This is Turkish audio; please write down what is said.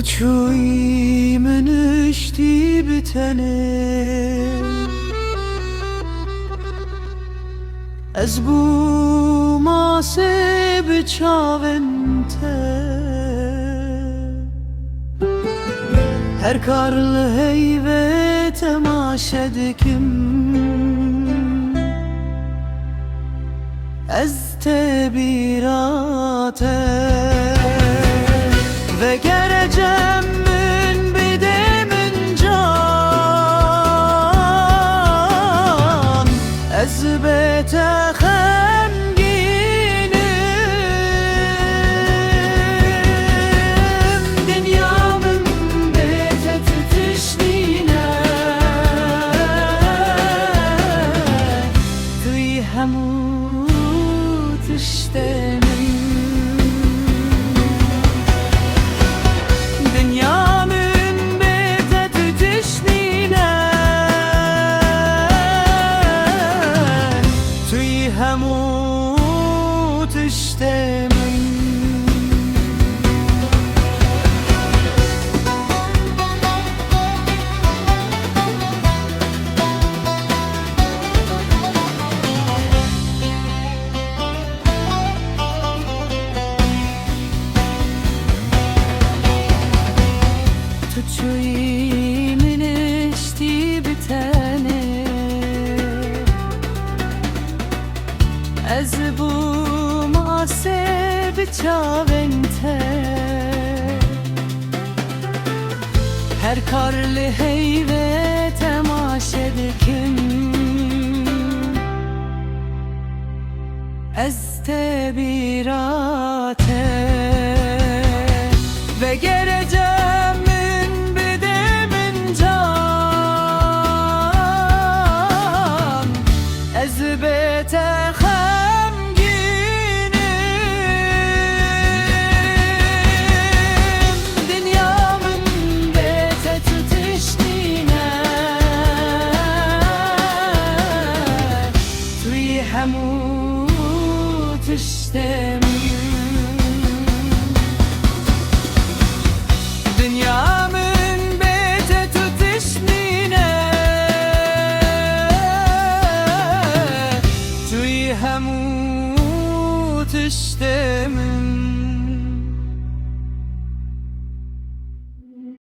توی منشتی بتنه از بو ماسه بچاونته her karlı heyve temaşa dikim ez tebirate ve geleceğim min bidemin can ez bete هموت اشتنم dünyamın bete tütüşnine tüy hamut اشتنم توی منشتی بتنه از بو ماسه بچاونته her karlı heyve temaşa dikim ez tebirate